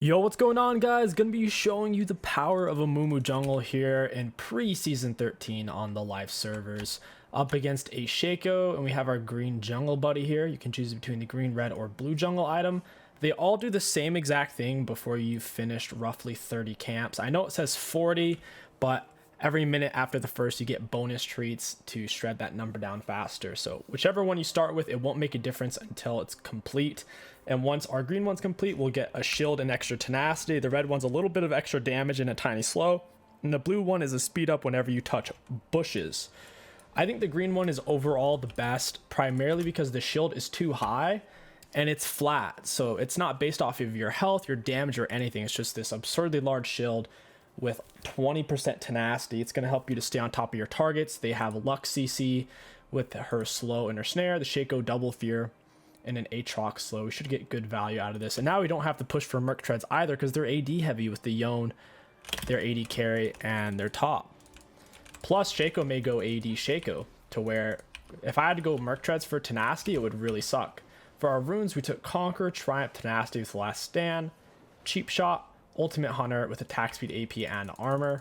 Yo, what's going on, guys? Gonna be showing you the power of Amumu jungle here in pre-season 13 on the live servers up against a Shaco, and we have our green jungle buddy here. You can choose between the green, red, or blue jungle item. They all do the same exact thing before you've finished roughly 30 camps. I know it says 40, but every minute after the first you get bonus treats to shred that number down faster. So whichever one you start with, it won't make a difference until it's complete. And once our green one's complete, we'll get a shield and extra tenacity. The red one's a little bit of extra damage and a tiny slow. And the blue one is a speed up whenever you touch bushes. I think the green one is overall the best, primarily because the shield is too high and it's flat. So it's not based off of your health, your damage, or anything. It's just this absurdly large shield with 20% tenacity. It's going to help you to stay on top of your targets. They have Lux CC with her slow and her snare, the Shaco double fear, and an Aatrox slow. We should get good value out of this. And now we don't have to push for Merc Treads either because they're AD heavy with the Yone, their AD carry, and their top. Plus, Shaco may go AD Shaco to where if I had to go Merc Treads for tenacity, it would really suck. For our runes, we took Conquer, Triumph, Tenacity with Last Stand, Cheap Shot, Ultimate Hunter with attack speed, AP, and armor.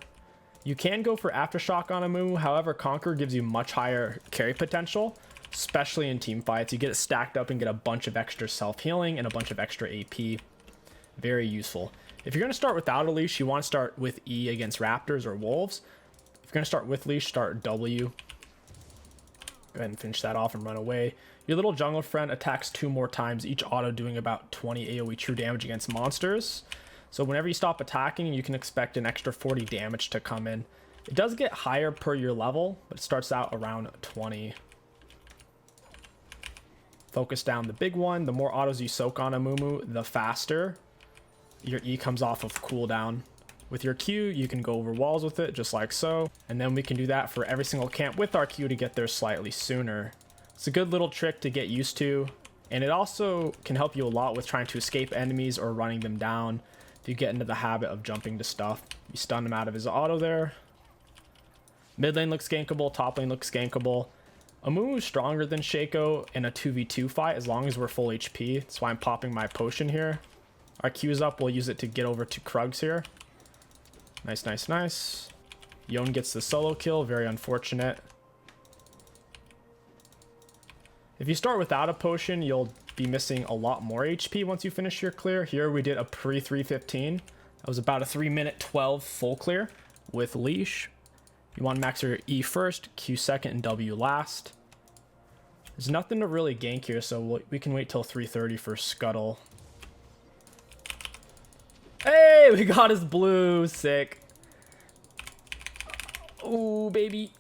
You can go for Aftershock on Amumu, however, Conquer gives you much higher carry potential, especially in team fights. You get it stacked up and get a bunch of extra self-healing and a bunch of extra AP. Very useful. If you're going to start without a leash, you want to start with E against raptors or wolves. If you're going to start with leash, start W. Go ahead and finish that off and run away. Your little jungle friend attacks 2 more times, each auto doing about 20 AoE true damage against monsters. So whenever you stop attacking, you can expect an extra 40 damage to come in. It does get higher per your level, but it starts out around 20. Focus down the big one. The more autos you soak on Amumu, the faster your E comes off of cooldown. With your Q, you can go over walls with it, just like so. And then we can do that for every single camp with our Q to get there slightly sooner. It's a good little trick to get used to. And it also can help you a lot with trying to escape enemies or running them down. If you get into the habit of jumping to stuff, you stun him out of his auto there. Mid lane looks gankable, top lane looks gankable. Amumu is stronger than Shaco in a 2v2 fight as long as we're full HP. That's why I'm popping my potion here. Our Q's up, we'll use it to get over to Krugs here. Nice, nice, nice. Yone gets the solo kill, very unfortunate. If you start without a potion, you'll be missing a lot more HP once you finish your clear. Here we did a pre-315. That was about a 3-minute 12 full clear with leash. You want to max your E first, Q second, and W last. There's nothing to really gank here, so we can wait till 3:30 for Scuttle. Hey, we got his blue. Sick. Oh, baby.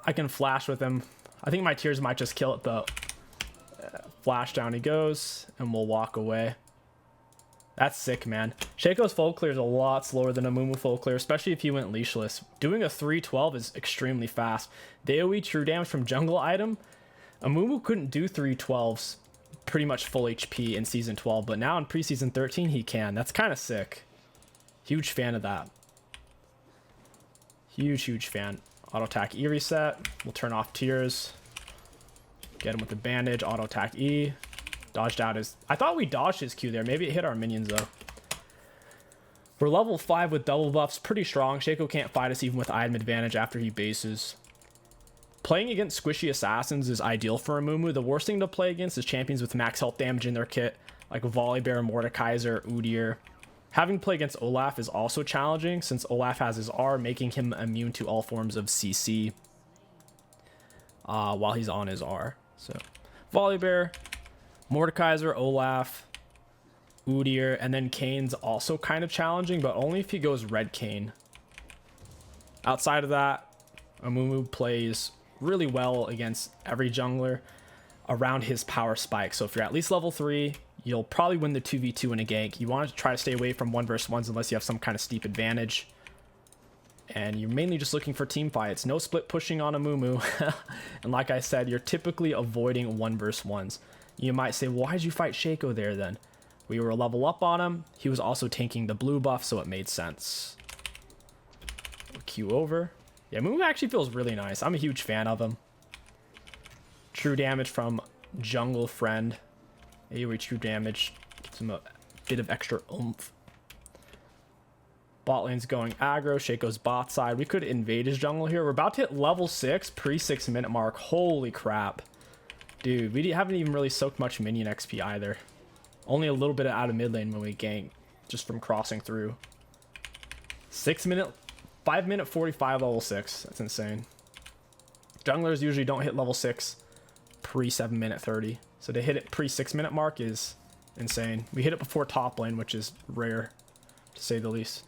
I can flash with him. I think my tears might just kill it, though. Flash down he goes, and we'll walk away. That's sick, man. Shaco's full clear is a lot slower than Amumu full clear, especially if you went leashless. Doing a 312 is extremely fast. The AoE true damage from jungle item, Amumu couldn't do 312s pretty much full HP in season 12, but now in preseason 13 he can. That's kind of sick. Huge fan of that. Huge fan. Auto attack E reset. We'll turn off tears. Get him with the bandage. Auto attack E. Dodged out his... I thought we dodged his Q there. Maybe it hit our minions, though. We're level 5 with double buffs. Pretty strong. Shaco can't fight us even with item advantage after he bases. Playing against squishy assassins is ideal for Amumu. The worst thing to play against is champions with max health damage in their kit, like Volibear, Mordekaiser, Udyr. Having to play against Olaf is also challenging, since Olaf has his R, making him immune to all forms of CC while he's on his R. So, Volibear, Mordekaiser, Olaf, Udyr, and then Kane's also kind of challenging, but only if he goes red Kane. Outside of that, Amumu plays really well against every jungler around his power spike. So if you're at least level 3, you'll probably win the 2v2 in a gank. You want to try to stay away from 1 versus 1s unless you have some kind of steep advantage. And you're mainly just looking for team fights. No split pushing on Amumu. And like I said, you're typically avoiding 1 versus 1s. You might say, well, why did you fight Shaco there then? We were a level up on him. He was also tanking the blue buff, so it made sense. We'll Q over. Yeah, Amumu actually feels really nice. I'm a huge fan of him. True damage from jungle friend. AoE true damage. Gives him a bit of extra oomph. Bot lane's going aggro. Shaco's bot side. We could invade his jungle here. We're about to hit level 6 pre 6-minute mark. Holy crap. Dude, we haven't even really soaked much minion XP either. Only a little bit out of mid lane when we gank, just from crossing through. 5 minute 45 level 6. That's insane. Junglers usually don't hit level 6 pre 7 minute 30. So to hit it pre 6-minute mark is insane. We hit it before top lane, which is rare, to say the least.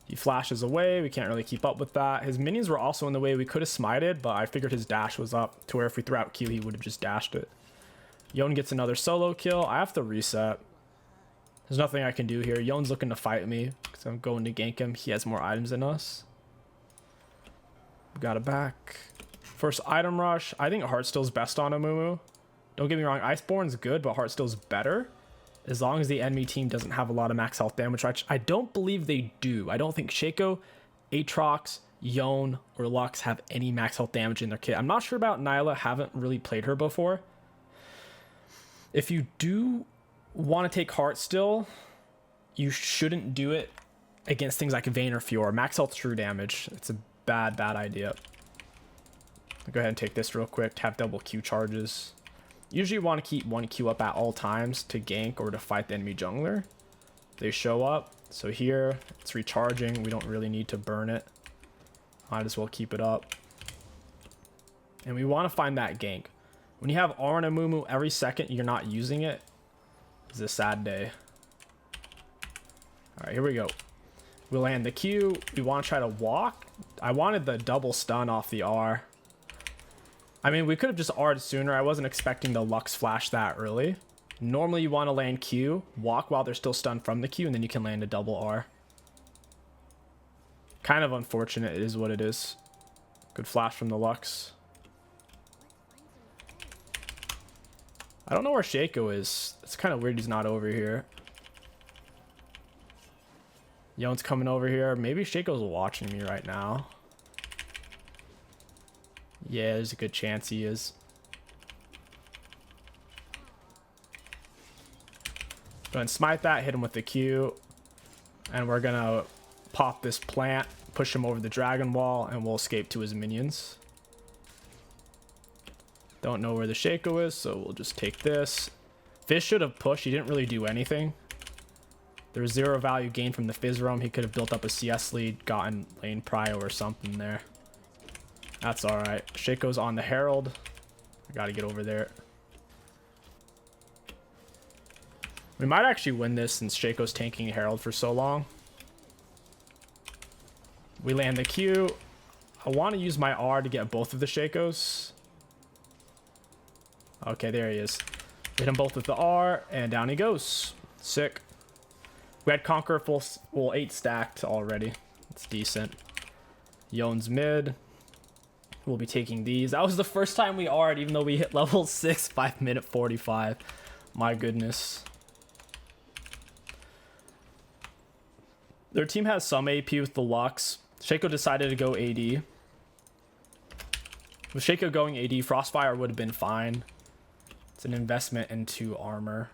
He flashes away. We can't really keep up with that. His minions were also in the way. We could have smited, but I figured his dash was up to where if we threw out Q, he would have just dashed it. Yon gets another solo kill. I have to reset. There's nothing I can do here. Yon's looking to fight me because I'm going to gank him. He has more items than us. We got it back. First item rush. I think Heartsteal's best on Amumu. Don't get me wrong. Iceborne's good, but Heartsteal's better. As long as the enemy team doesn't have a lot of max health damage, which I don't believe they do. I don't think Shaco, Aatrox, Yon, or Lux have any max health damage in their kit. I'm not sure about Nyla. Haven't really played her before. If you do want to take Heartsteel, you shouldn't do it against things like Vayne or Fiora. Max health true damage. It's a bad idea. I'll go ahead and take this real quick to have double Q charges. Usually you want to keep one Q up at all times to gank or to fight the enemy jungler. They show up. So here, it's recharging. We don't really need to burn it. Might as well keep it up. And we want to find that gank. When you have R and Amumu every second you're not using it, it's a sad day. Alright, here we go. We land the Q. We want to try to walk. I wanted the double stun off the R. I mean, we could have just R'd sooner. I wasn't expecting the Lux flash that early. Normally, you want to land Q, walk while they're still stunned from the Q, and then you can land a double R. Kind of unfortunate. It is what it is. Good flash from the Lux. I don't know where Shaco is. It's kind of weird he's not over here. Yon's coming over here. Maybe Shaco's watching me right now. Yeah, there's a good chance he is. Go ahead and smite that, hit him with the Q. And we're going to pop this plant, push him over the dragon wall, and we'll escape to his minions. Don't know where the Shaco is, so we'll just take this. Fizz should have pushed. He didn't really do anything. There was 0 value gained from the Fizz roam. He could have built up a CS lead, gotten lane prio or something there. That's alright. Shaco's on the Herald. I gotta get over there. We might actually win this since Shaco's tanking Herald for so long. We land the Q. I want to use my R to get both of the Shacos. Okay, there he is. Hit him both with the R, and down he goes. Sick. We had Conqueror full 8 stacked already. It's decent. Yon's mid. We'll be taking these. That was the first time we R'd, even though we hit level 6, 5 minute 45. My goodness. Their team has some AP with the Lux. Shaco decided to go AD. With Shaco going AD, Frostfire would have been fine. It's an investment into armor.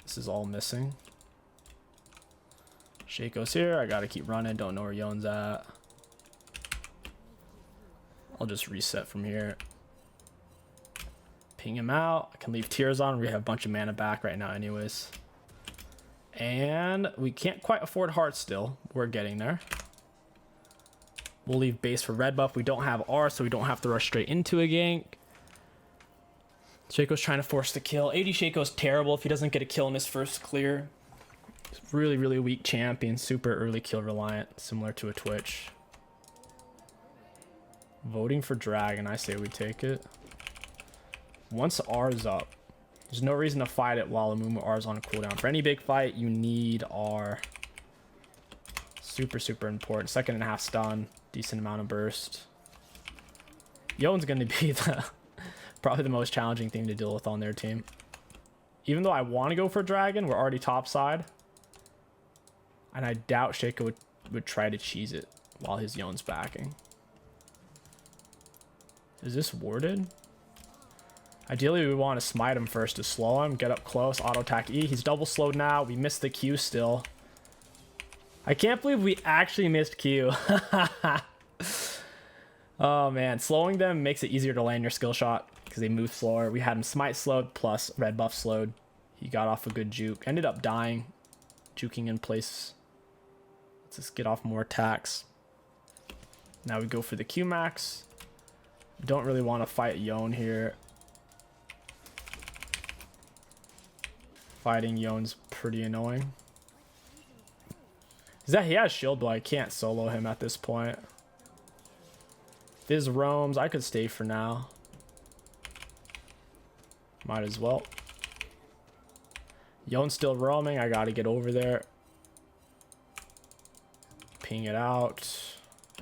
This is all missing. Shaco's here. I gotta keep running. Don't know where Yon's at. I'll just reset from here. Ping him out. I can leave tears on. We have a bunch of mana back right now anyways. And we can't quite afford hearts still. We're getting there. We'll leave base for red buff. We don't have R, so we don't have to rush straight into a gank. Shaco's trying to force the kill. AD Shaco's terrible if he doesn't get a kill in his first clear. It's really weak champion. Super early kill reliant. Similar to a Twitch. Voting for Dragon. I say we take it. Once R's up, there's no reason to fight it while Amumu R's on a cooldown. For any big fight, you need R. Super important. 2.5 stun. Decent amount of burst. Yon's going to be probably the most challenging thing to deal with on their team. Even though I want to go for Dragon, we're already topside. And I doubt Shaco would try to cheese it while his Yon's backing. Is this warded? Ideally, we want to smite him first to slow him. Get up close. Auto attack E. He's double slowed now. We missed the Q still. I can't believe we actually missed Q. Oh, man. Slowing them makes it easier to land your skill shot because they move slower. We had him smite slowed plus red buff slowed. He got off a good juke. Ended up dying. Juking in place. Let's just get off more attacks. Now we go for the Q max. Don't really want to fight Yone here. Fighting Yone's pretty annoying. He has shield, but I can't solo him at this point. Fizz roams. I could stay for now. Might as well. Yone's still roaming. I gotta get over there. Ping it out.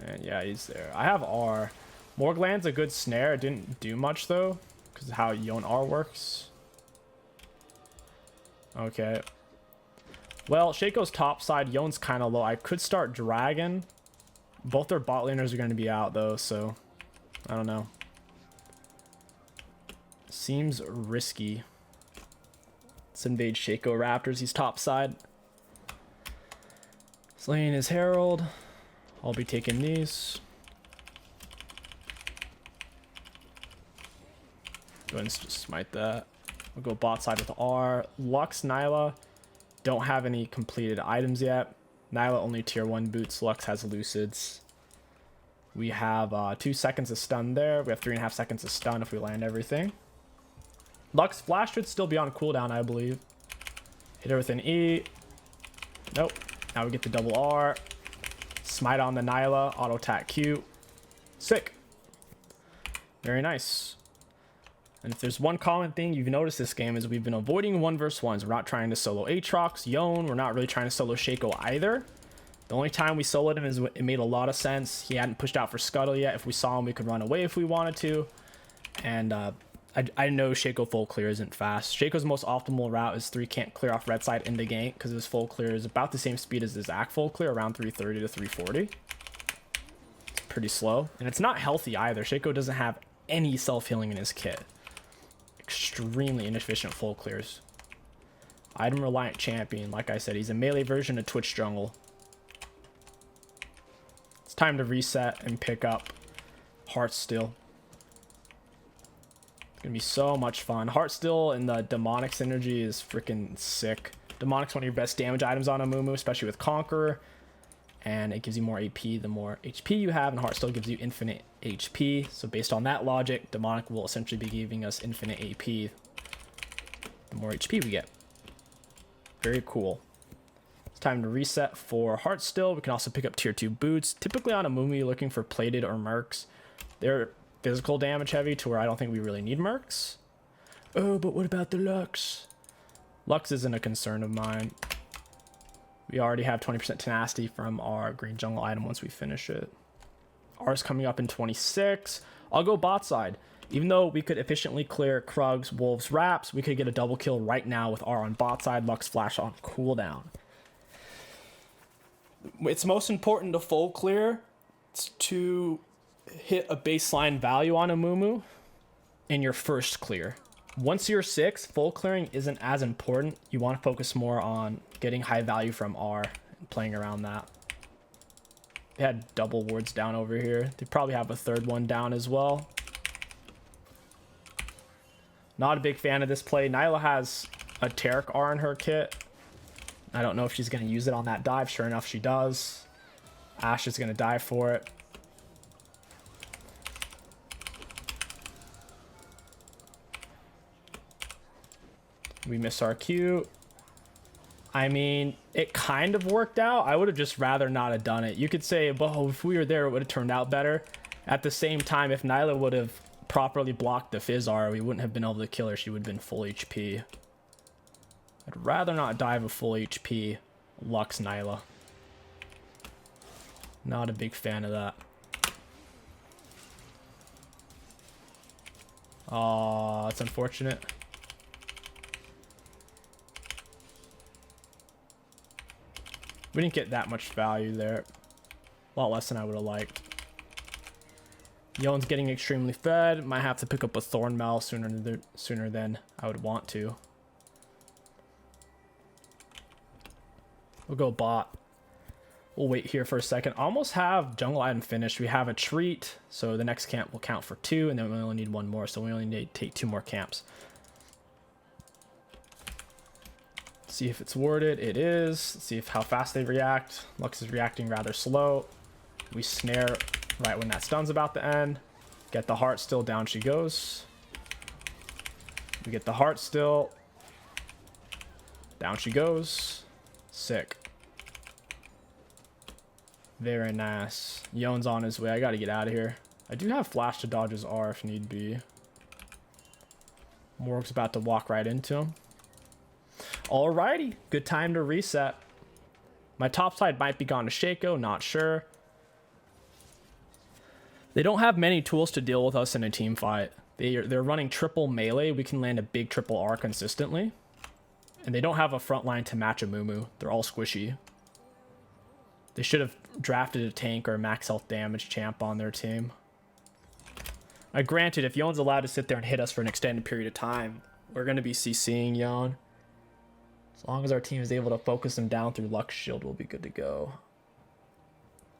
And yeah, he's there. I have R. Morgland's a good snare. It didn't do much though, because of how Yone R works. Okay. Well, Shaco's top side, Yone's kind of low. I could start Dragon. Both their bot laners are going to be out though, so I don't know. Seems risky. Let's invade Shaco Raptors. He's top side. Slaying his Herald. I'll be taking these. Go ahead and just smite that. We'll go bot side with R. Lux, Nyla don't have any completed items yet. Nyla only tier 1 boots. Lux has lucids. We have 2 seconds of stun there. We have 3.5 seconds of stun if we land everything. Lux flash should still be on cooldown, I believe. Hit her with an E. Nope. Now we get the double R. Smite on the Nyla. Auto attack Q. Sick. Very nice. And if there's one common thing you've noticed this game is we've been avoiding 1v1s. We're not trying to solo Aatrox, Yone. We're not really trying to solo Shaco either. The only time we soloed him is it made a lot of sense. He hadn't pushed out for Scuttle yet. If we saw him, we could run away if we wanted to. And I know Shaco full clear isn't fast. Shaco's most optimal route is 3 can't clear off red side into gank because his full clear is about the same speed as his Zac full clear, around 330 to 340. It's pretty slow. And it's not healthy either. Shaco doesn't have any self-healing in his kit. Extremely inefficient full clears. Item reliant champion. Like I said, he's a melee version of Twitch jungle. It's time to reset and pick up Heartsteel. It's gonna be so much fun. Heartsteel and the demonic synergy is freaking sick. Demonic's one of your best damage items on Amumu, especially with Conqueror. And it gives you more AP the more HP you have, and Heartsteel gives you infinite HP. So based on that logic, Demonic will essentially be giving us infinite AP the more HP we get. Very cool. It's time to reset for Heartsteel. We can also pick up tier 2 boots. Typically on Amumu, you're looking for plated or mercs. They're physical damage heavy to where I don't think we really need mercs. Oh, but what about the Lux? Lux isn't a concern of mine. We already have 20% tenacity from our green jungle item once we finish it. R's coming up in 26. I'll go bot side. Even though we could efficiently clear Krugs, Wolves, Raps, we could get a double kill right now with R on bot side, Lux flash on cooldown. It's most important to full clear to hit a baseline value on Amumu in your first clear. Once you're 6, full clearing isn't as important. You want to focus more on getting high value from R and playing around that. They had double wards down over here. They probably have a third one down as well. Not a big fan of this play. Nyla has a Taric R in her kit. I don't know if she's going to use it on that dive. Sure enough, she does. Ashe is going to dive for it. We miss our Q. I mean, it kind of worked out. I would have just rather not have done it. You could say, well, if we were there, it would have turned out better. At the same time, if Nyla would have properly blocked the Fizzar, we wouldn't have been able to kill her. She would have been full HP. I'd rather not dive a full HP Lux Nyla. Not a big fan of that. Aw, that's unfortunate. We didn't get that much value there. A lot less than I would have liked. Yon's getting extremely fed. Might have to pick up a Thornmail sooner than I would want to. We'll go bot. We'll wait here for a second. Almost have jungle item finished. We have a treat, so the next camp will count for 2, and then we only need 1 more, so we only need to take 2 more camps. See if it's worded. It is. Let's see if how fast they react. Lux is reacting rather slow. We snare right when that stun's about to end. Get the heart still. Down she goes. We get the heart still. Down she goes. Sick. Very nice. Yon's on his way. I gotta get out of here. I do have flash to dodge his R if need be. Morg's about to walk right into him. Alrighty. Good time to reset. My top side might be gone to Shaco. Not sure. They don't have many tools to deal with us in a team fight. They're running triple melee. We can land a big triple R consistently. And they don't have a front line to match Amumu. They're all squishy. They should have drafted a tank or a max health damage champ on their team. Granted, if Yon's allowed to sit there and hit us for an extended period of time, we're going to be CCing Yon. As long as our team is able to focus him down through Lux Shield, we'll be good to go.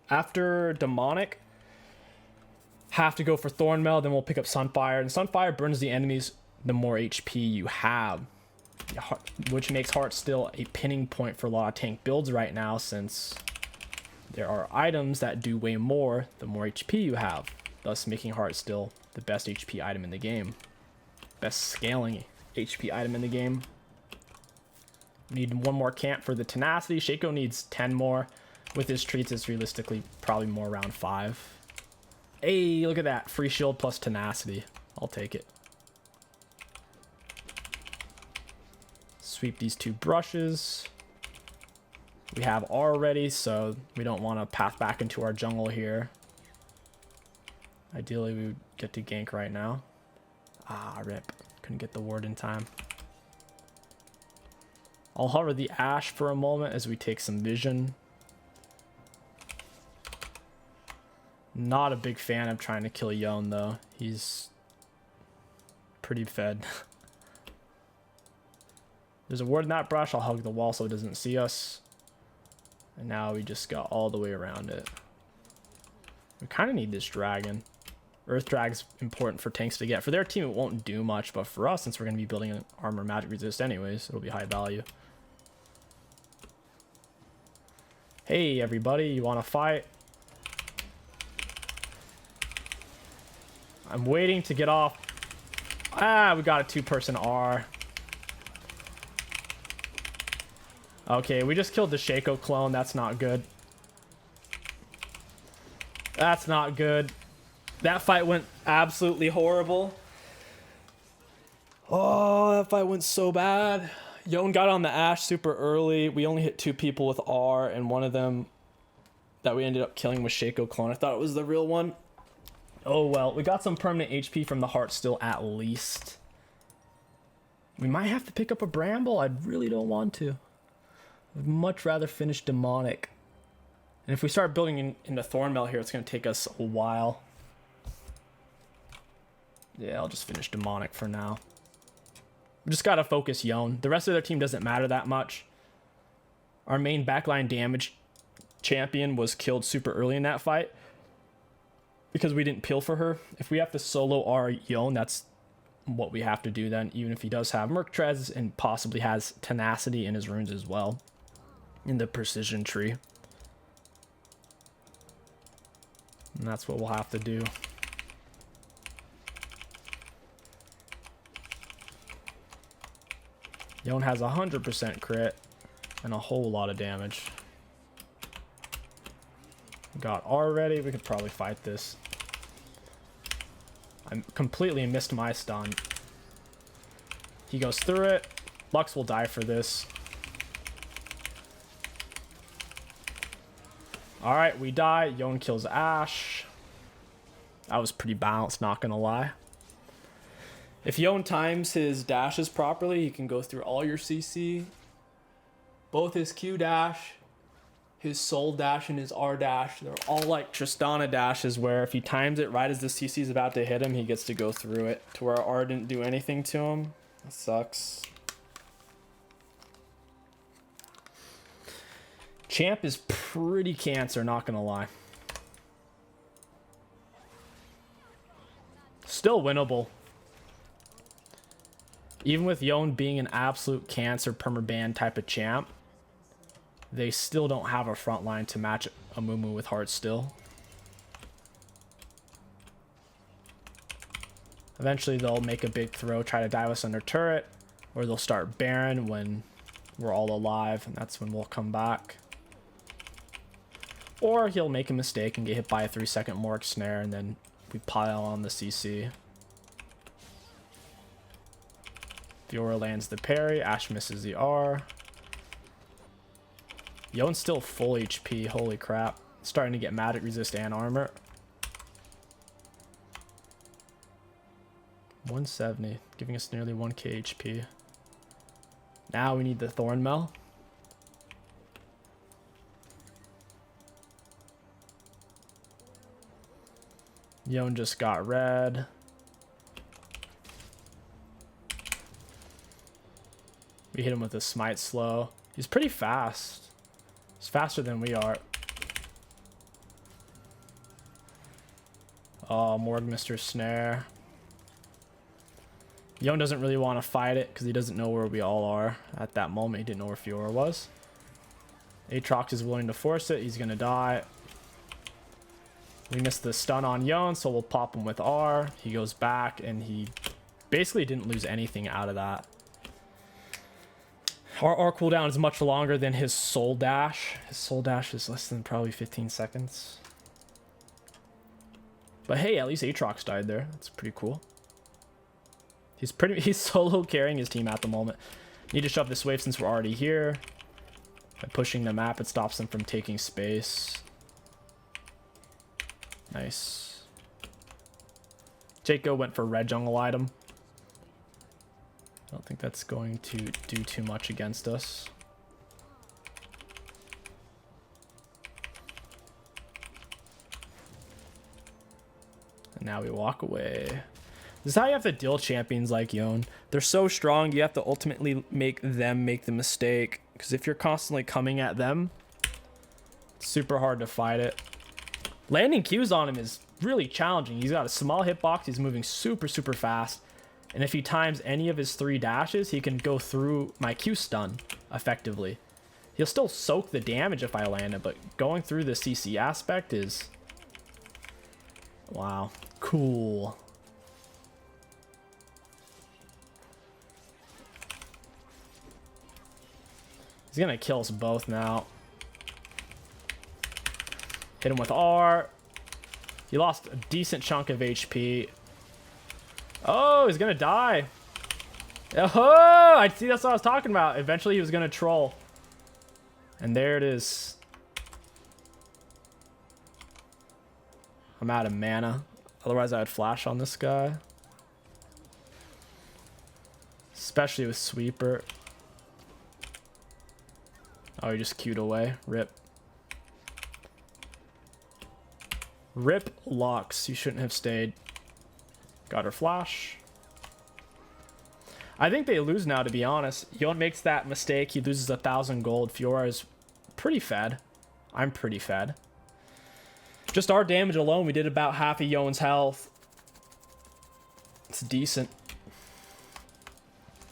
After Demonic, have to go for Thornmail, then we'll pick up Sunfire. And Sunfire burns the enemies the more HP you have, which makes Heart still a pinning point for a lot of tank builds right now, since there are items that do way more the more HP you have, thus making Heart still the best HP item in the game. Best scaling HP item in the game. We need 1 more camp for the tenacity. Shaco needs 10 more. With his treats, it's realistically probably more around 5. Hey, look at that. Free shield plus tenacity. I'll take it. Sweep these 2 brushes. We have R ready, so we don't want to path back into our jungle here. Ideally, we would get to gank right now. Ah, rip. Couldn't get the ward in time. I'll hover the Ash for a moment as we take some vision. Not a big fan of trying to kill Yon, though. He's pretty fed. There's a ward in that brush. I'll hug the wall so it doesn't see us. And now we just got all the way around it. We kind of need this dragon. Earth Drag's important for tanks to get. For their team, it won't do much, but for us, since we're going to be building an armor magic resist anyways, it'll be high value. Hey, everybody, you want to fight? I'm waiting to get off. Ah, we got a 2-person R. Okay, we just killed the Shaco clone. That's not good. That's not good. That fight went absolutely horrible. Oh, that fight went so bad. Yon got on the Ash super early. We only hit 2 people with R, and one of them that we ended up killing was Shaco clone. I thought it was the real one. Oh well, we got some permanent HP from the heart still at least. We might have to pick up a Bramble. I really don't want to. I'd much rather finish Demonic. And if we start building into Thornmail here, it's going to take us a while. Yeah, I'll just finish Demonic for now. We just got to focus Yon. The rest of their team doesn't matter that much. Our main backline damage champion was killed super early in that fight because we didn't peel for her. If we have to solo our Yon, that's what we have to do then, even if he does have Merc Treads and possibly has tenacity in his runes as well in the precision tree. And that's what we'll have to do. Yon has 100% crit and a whole lot of damage. Got R ready. We could probably fight this. I completely missed my stun. He goes through it. Lux will die for this. Alright, we die. Yon kills Ash. That was pretty balanced, not gonna lie. If Yon times his dashes properly, he can go through all your CC. Both his Q dash his soul dash and his R dash, they're all like Tristana dashes where if he times it right as the CC is about to hit him, he gets to go through it to where R didn't do anything to him. That sucks. Champ is pretty cancer, not gonna lie. Still winnable. Even with Yon being an absolute cancer permaban type of champ, they still don't have a front line to match Amumu with heart still. Eventually they'll make a big throw, try to dive us under turret, or they'll start Baron when we're all alive, and that's when we'll come back. Or he'll make a mistake and get hit by a 3-second Morg snare, and then we pile on the CC. Fiora lands the parry, Ashe misses the R. Yon's still full HP, holy crap. Starting to get magic resist and armor. 170, giving us nearly 1k HP. Now we need the Thornmail. Yon just got red. We hit him with a smite slow. He's pretty fast. He's faster than we are. Oh, Morg Mr. Snare. Yon doesn't really want to fight it because he doesn't know where we all are. At that moment, he didn't know where Fiora was. Aatrox is willing to force it. He's going to die. We missed the stun on Yon, so we'll pop him with R. He goes back, and he basically didn't lose anything out of that. Our R cooldown is much longer than his soul dash. His soul dash is less than probably 15 seconds. But hey, at least Aatrox died there. That's pretty cool. He's solo carrying his team at the moment. Need to shove this wave since we're already here. By pushing the map, it stops them from taking space. Nice. Jaco went for red jungle item. I don't think that's going to do too much against us. And now we walk away. This is how you have to deal with champions like Yon. They're so strong, you have to ultimately make them make the mistake. Because if you're constantly coming at them, it's super hard to fight it. Landing Qs on him is really challenging. He's got a small hitbox, he's moving super, super fast. And if he times any of his 3 dashes, he can go through my Q stun effectively. He'll still soak the damage if I land it, but going through the CC aspect is... wow. Cool. He's gonna kill us both now. Hit him with R. He lost a decent chunk of HP. Oh, he's gonna die. Oh, I see. That's what I was talking about. Eventually, he was gonna troll, and there it is. I'm out of mana. Otherwise, I would flash on this guy, especially with sweeper. Oh, he just queued away. Rip. Rip Locks. You shouldn't have stayed. Got her flash. I think they lose now, to be honest. Yon makes that mistake. He loses 1,000 gold. Fiora is pretty fed. I'm pretty fed. Just our damage alone, we did about half of Yon's health. It's decent.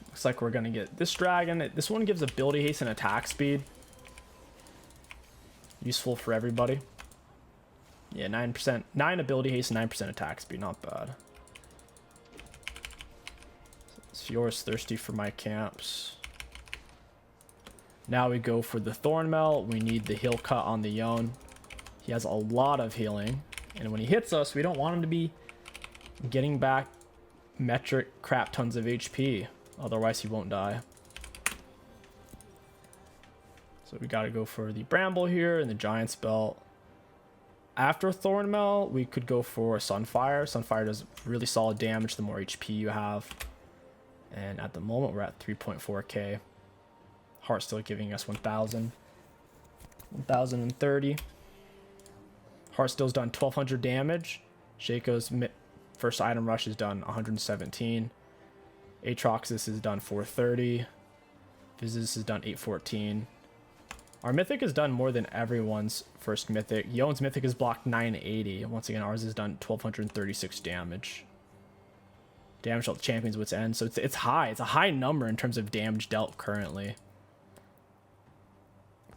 Looks like we're going to get this dragon. This one gives ability haste and attack speed. Useful for everybody. Yeah, 9%. 9 ability haste and 9% attack speed. Not bad. Fiora's thirsty for my camps. Now we go for the Thornmail. We need the heal cut on the Yon. He has a lot of healing. And when he hits us, we don't want him to be getting back metric crap tons of HP. Otherwise, he won't die. So we got to go for the Bramble here and the Giant's Belt. After Thornmail, we could go for Sunfire. Sunfire does really solid damage the more HP you have. And at the moment, we're at 3.4k. Heart still giving us 1,000. 1030. Heartsteel's done 1200 damage. Shaco's first item rush is done 117. Aatrox's is done 430. Viz's is done 814. Our mythic has done more than everyone's first mythic. Yone's mythic is blocked 980. Once again, ours has done 1236 damage. Damage dealt champion's wit's end. So it's high. It's a high number in terms of damage dealt currently.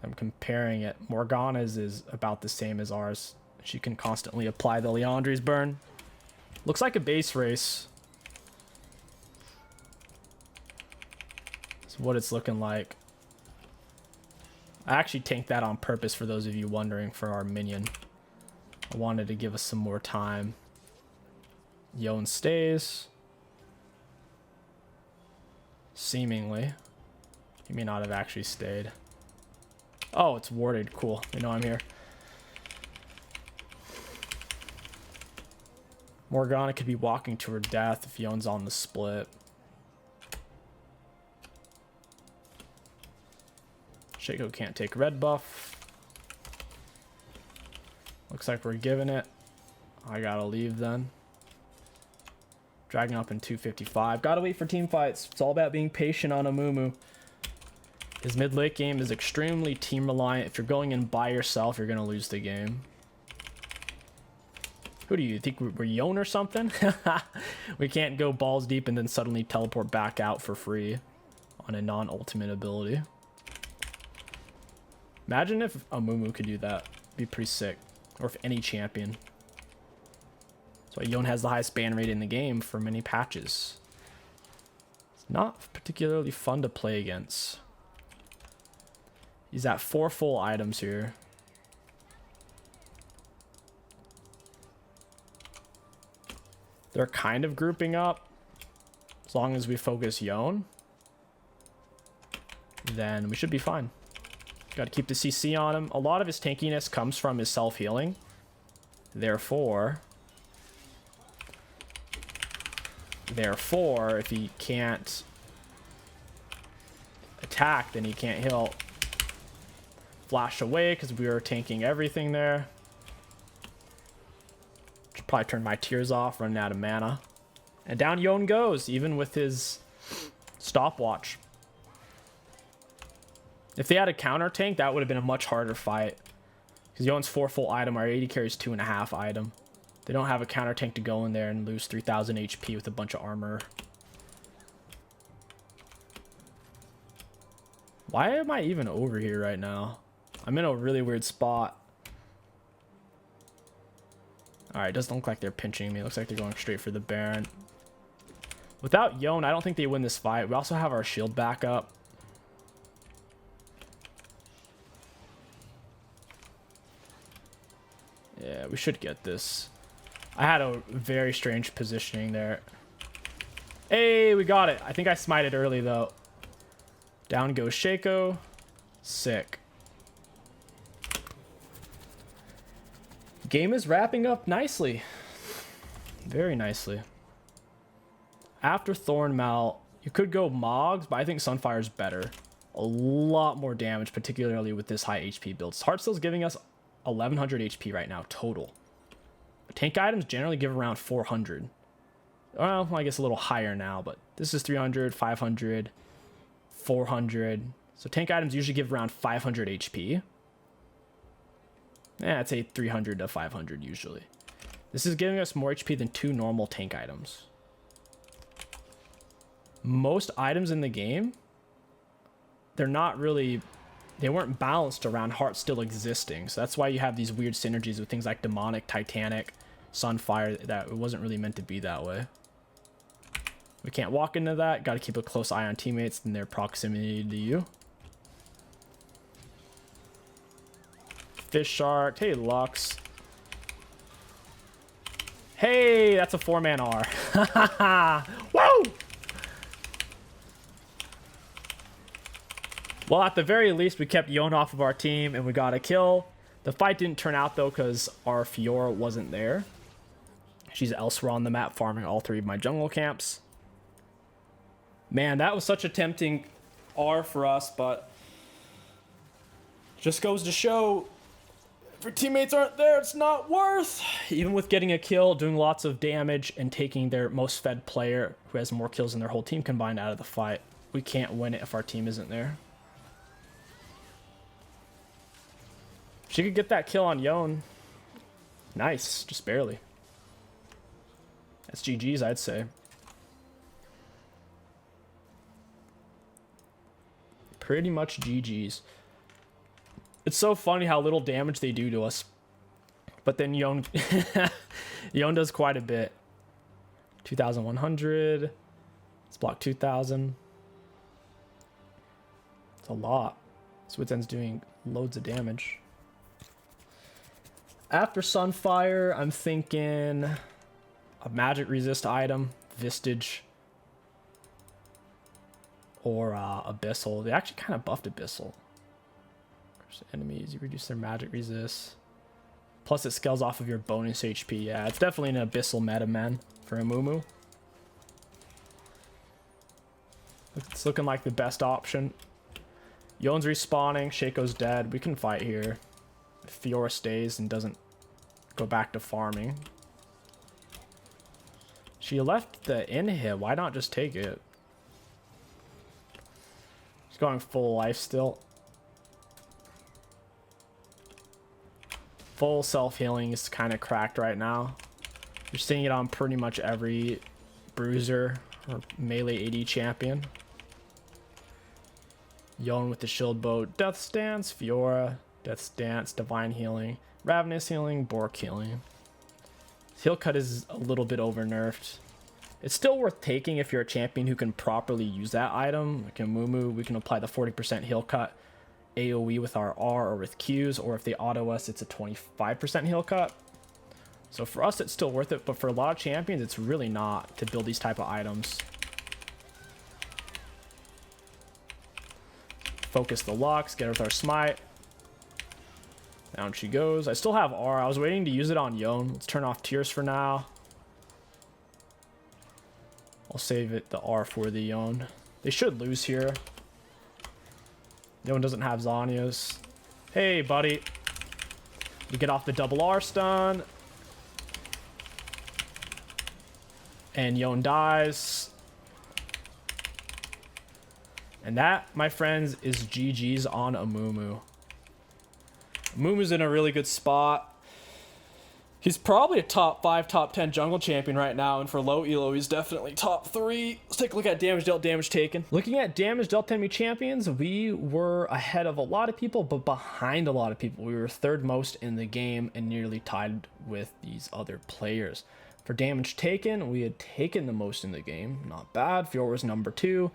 I'm comparing it. Morgana's is about the same as ours. She can constantly apply the Liandry's burn. Looks like a base race. That's what it's looking like. I actually tanked that on purpose for those of you wondering for our minion. I wanted to give us some more time. Yone stays. Seemingly. He may not have actually stayed. Oh, it's warded. Cool. You know I'm here. Morgana could be walking to her death if Yone's on the split. Shaco can't take red buff. Looks like we're giving it. I gotta leave then. Dragging up in 255. Gotta wait for team fights. It's all about being patient on Amumu. His mid-late game is extremely team reliant. If you're going in by yourself, you're gonna lose the game. Who do you think we're Yone or something? We can't go balls deep and then suddenly teleport back out for free on a non-ultimate ability. Imagine if Amumu could do that. It'd be pretty sick. Or if any champion. That's why Yone has the highest ban rate in the game for many patches. It's not particularly fun to play against. He's at 4 full items here. They're kind of grouping up. As long as we focus Yone, then we should be fine. Got to keep the CC on him. A lot of his tankiness comes from his self-healing. Therefore, if he can't attack, then he can't heal. Flash away because we were tanking everything there. Should probably turn my tears off, running out of mana. And down Yone goes, even with his stopwatch. If they had a counter tank, that would have been a much harder fight. Because Yone's 4 full item, our AD carries 2.5 item. They don't have a counter tank to go in there and lose 3000 HP with a bunch of armor. Why am I even over here right now? I'm in a really weird spot. Alright, doesn't look like they're pinching me. Looks like they're going straight for the Baron. Without Yone, I don't think they win this fight. We also have our shield back up. Yeah, we should get this. I had a very strange positioning there. Hey, we got it. I think I smited early, though. Down goes Shaco. Sick. Game is wrapping up nicely. Very nicely. After Thornmail, you could go Moggs, but I think Sunfire's better. A lot more damage, particularly with this high HP build. Heartsteel's giving us 1100 HP right now, total. Tank items generally give around 400. Well, I guess a little higher now, but this is 300, 500, 400. So tank items usually give around 500 HP. Yeah, I'd say 300 to 500 usually. This is giving us more HP than 2 normal tank items. Most items in the game, they're not really... They weren't balanced around Heart still existing. So that's why you have these weird synergies with things like Demonic, Titanic, Sunfire, that it wasn't really meant to be that way. We can't walk into that. Got to keep a close eye on teammates and their proximity to you. Fish Shark. Hey, Lux. Hey, that's a 4-man R. Woo! Well, at the very least, we kept Yone off of our team and we got a kill. The fight didn't turn out, though, because our Fiora wasn't there. She's elsewhere on the map farming all 3 of my jungle camps. Man, that was such a tempting R for us, but Just goes to show, if your teammates aren't there, it's not worth. Even with getting a kill, doing lots of damage, and taking their most fed player who has more kills than their whole team combined out of the fight, we can't win it if our team isn't there. She could get that kill on Yon. Nice, just barely. That's GG's, I'd say. Pretty much GG's. It's so funny how little damage they do to us. But then Yon Yon does quite a bit. 2,100. Let's block 2,000. It's a lot. Switzen's doing loads of damage. After Sunfire, I'm thinking a magic resist item, Vistage, or Abyssal. They actually kind of buffed Abyssal. Enemies, you reduce their magic resist. Plus it scales off of your bonus HP. Yeah, it's definitely an Abyssal meta, man, for Amumu. It's looking like the best option. Yon's respawning, Shaco's dead. We can fight here. If Fiora stays and doesn't go back to farming. She left the inhib. Why not just take it? She's going full life still. Full self-healing is kind of cracked right now. You're seeing it on pretty much every bruiser or melee AD champion. Yon with the shield bow, Death Stance, Fiora, Death Stance, Divine Healing, Ravenous Healing, Bork Healing. Heal Cut is a little bit over nerfed. It's still worth taking if you're a champion who can properly use that item. Like in Amumu, we can apply the 40% Heal Cut AoE with our R or with Qs, or if they auto us, it's a 25% Heal Cut. So for us, it's still worth it, but for a lot of champions, it's really not to build these type of items. Focus the Lux, get her with our Smite. Down she goes. I still have R. I was waiting to use it on Yon. Let's turn off Tears for now. I'll save it, the R for the Yon. They should lose here. Yon doesn't have Zhonya's. Hey, buddy. You get off the double R stun. And Yon dies. And that, my friends, is GG's on Amumu. Amumu's in a really good spot. He's probably a top 5, top 10 jungle champion right now, and for low elo, he's definitely top 3. Let's take a look at damage dealt, damage taken. Looking at damage dealt to enemy champions, we were ahead of a lot of people, but behind a lot of people. We were third most in the game and nearly tied with these other players. For damage taken, we had taken the most in the game. Not bad. Fiora was number 2.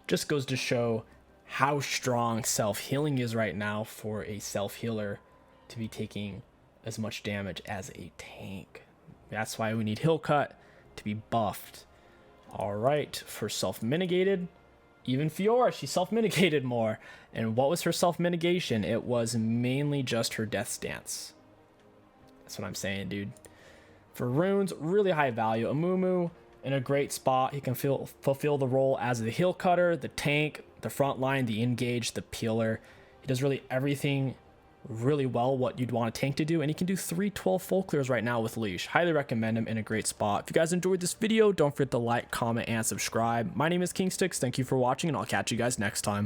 Just goes to show how strong self-healing is right now for a self-healer to be taking as much damage as a tank. That's why we need Heal Cut to be buffed. All right, for self-mitigated, even Fiora, she self-mitigated more. And what was her self-mitigation? It was mainly just her Death Stance. That's what I'm saying, dude. For runes, really high value. Amumu in a great spot. He can fulfill the role as the heal cutter, the tank, the front line, the engage, the peeler. He does really everything really well what you'd want a tank to do, and he can do 312 full clears right now with leash. Highly recommend him, in a great spot. If you guys enjoyed this video, don't forget to like, comment, and subscribe. My name is Kingsticks. Thank you for watching, and I'll catch you guys next time.